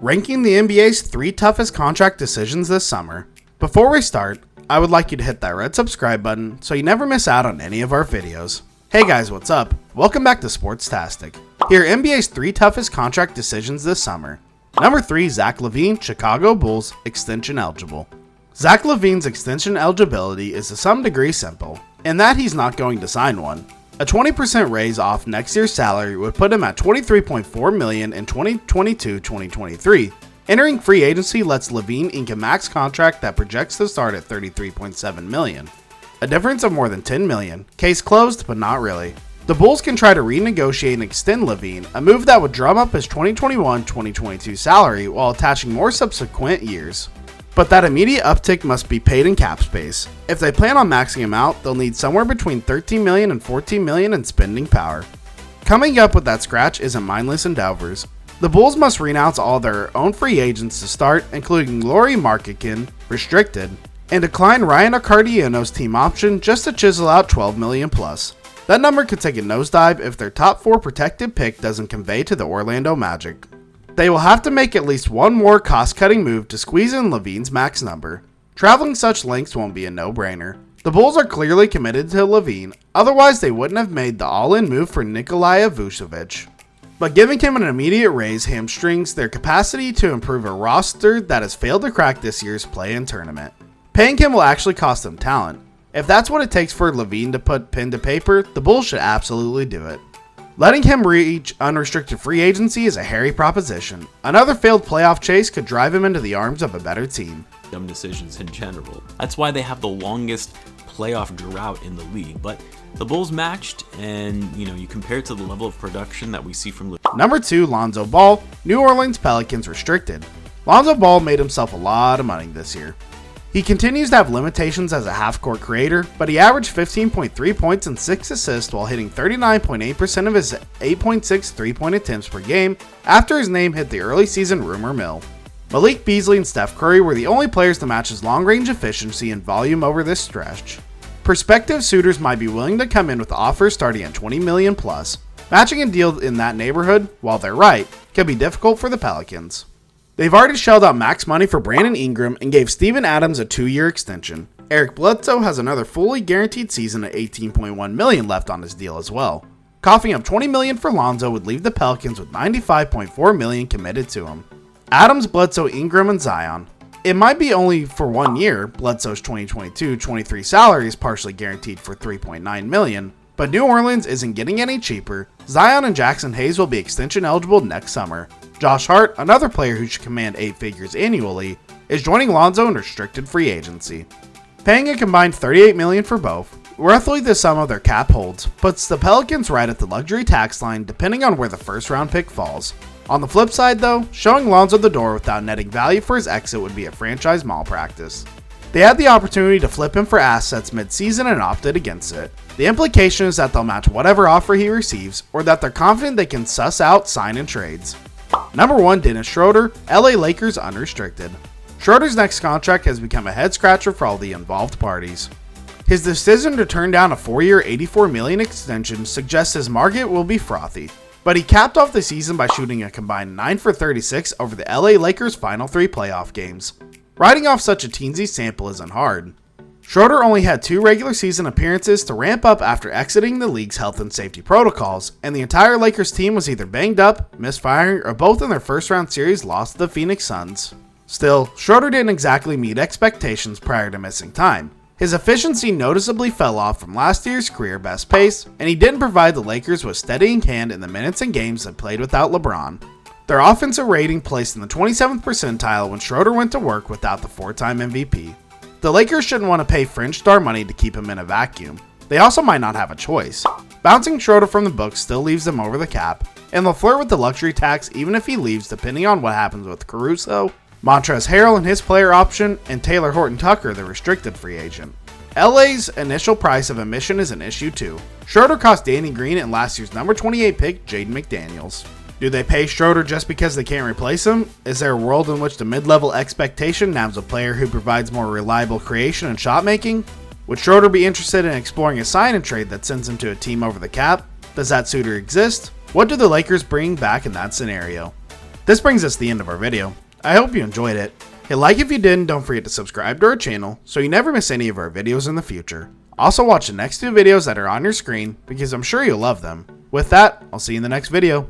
ranking the NBA's 3 toughest contract decisions this summer. Before we start, I would like you to hit that red subscribe button so you never miss out on any of our videos. Hey guys, what's up? Welcome back to SporTastic. Here are NBA's 3 toughest contract decisions this summer. Number 3, Zach LaVine, Chicago Bulls, extension eligible. Zach LaVine's extension eligibility is to some degree simple, in that he's not going to sign one. A 20% raise off next year's salary would put him at $23.4 million in 2022-2023. Entering free agency lets LaVine ink a max contract that projects to start at $33.7 million. A difference of more than $10 million. Case closed, but not really. The Bulls can try to renegotiate and extend LaVine, a move that would drum up his 2021-2022 salary while attaching more subsequent years. But that immediate uptick must be paid in cap space. If they plan on maxing him out, they'll need somewhere between $13 million and $14 million in spending power. Coming up with that scratch isn't mindless endeavors. The Bulls must renounce all their own free agents to start, including Lauri Markkanen, restricted, and decline Ryan Accardiano's team option just to chisel out $12 million plus. That number could take a nosedive if their top 4 protected pick doesn't convey to the Orlando Magic. They will have to make at least one more cost-cutting move to squeeze in LaVine's max number. Traveling such lengths won't be a no-brainer. The Bulls are clearly committed to LaVine, otherwise they wouldn't have made the all-in move for Nikola Vucevic. But giving him an immediate raise hamstrings their capacity to improve a roster that has failed to crack this year's play-in tournament. Paying him will actually cost them talent. If that's what it takes for LaVine to put pen to paper, the Bulls should absolutely do it. Letting him reach unrestricted free agency is a hairy proposition. Another failed playoff chase could drive him into the arms of a better team. Dumb decisions in general. That's why they have the longest playoff drought in the league. But the Bulls matched, and you compare it to the level of production that we see from Number 2, Lonzo Ball, New Orleans Pelicans restricted. Lonzo Ball made himself a lot of money this year. He continues to have limitations as a half-court creator, but he averaged 15.3 points and 6 assists while hitting 39.8% of his 8.6 three-point attempts per game after his name hit the early season rumor mill. Malik Beasley and Steph Curry were the only players to match his long-range efficiency and volume over this stretch. Prospective suitors might be willing to come in with offers starting at $20 million plus. Matching a deal in that neighborhood, while they're right, can be difficult for the Pelicans. They've already shelled out max money for Brandon Ingram and gave Steven Adams a 2-year extension. Eric Bledsoe has another fully guaranteed season at $18.1 million left on his deal as well. Coughing up $20 million for Lonzo would leave the Pelicans with $95.4 million committed to him. Adams, Bledsoe, Ingram, and Zion. It might be only for 1 year. Bledsoe's 2022-23 salary is partially guaranteed for $3.9 million, but New Orleans isn't getting any cheaper. Zion and Jackson Hayes will be extension eligible next summer. Josh Hart, another player who should command 8 figures annually, is joining Lonzo in restricted free agency. Paying a combined $38 million for both, roughly the sum of their cap holds, puts the Pelicans right at the luxury tax line depending on where the first round pick falls. On the flip side though, showing Lonzo the door without netting value for his exit would be a franchise malpractice. They had the opportunity to flip him for assets mid-season and opted against it. The implication is that they'll match whatever offer he receives, or that they're confident they can suss out sign and trades. Number 1, Dennis Schroeder, LA Lakers unrestricted. Schroeder's next contract has become a head-scratcher for all the involved parties. His decision to turn down a 4-year $84 million extension suggests his market will be frothy, but he capped off the season by shooting a combined 9 for 36 over the LA Lakers' final 3 playoff games. Writing off such a teensy sample isn't hard. Schroeder only had 2 regular season appearances to ramp up after exiting the league's health and safety protocols, and the entire Lakers team was either banged up, misfiring, or both in their first round series lost to the Phoenix Suns. Still, Schroeder didn't exactly meet expectations prior to missing time. His efficiency noticeably fell off from last year's career best pace, and he didn't provide the Lakers with steadying hand in the minutes and games they played without LeBron. Their offensive rating placed in the 27th percentile when Schroeder went to work without the 4-time MVP. The Lakers shouldn't want to pay fringe star money to keep him in a vacuum. They also might not have a choice. Bouncing Schroeder from the books still leaves them over the cap, and they'll flirt with the luxury tax even if he leaves depending on what happens with Caruso, Montrezl Harrell and his player option, and Taylor Horton Tucker, the restricted free agent. LA's initial price of admission is an issue too. Schroeder cost Danny Green and last year's number 28 pick Jaden McDaniels. Do they pay Schroeder just because they can't replace him? Is there a world in which the mid-level expectation nabs a player who provides more reliable creation and shot making? Would Schroeder be interested in exploring a sign and trade that sends him to a team over the cap? Does that suitor exist? What do the Lakers bring back in that scenario? This brings us to the end of our video. I hope you enjoyed it. Hit like if you did, and don't forget to subscribe to our channel so you never miss any of our videos in the future. Also watch the next 2 videos that are on your screen because I'm sure you'll love them. With that, I'll see you in the next video.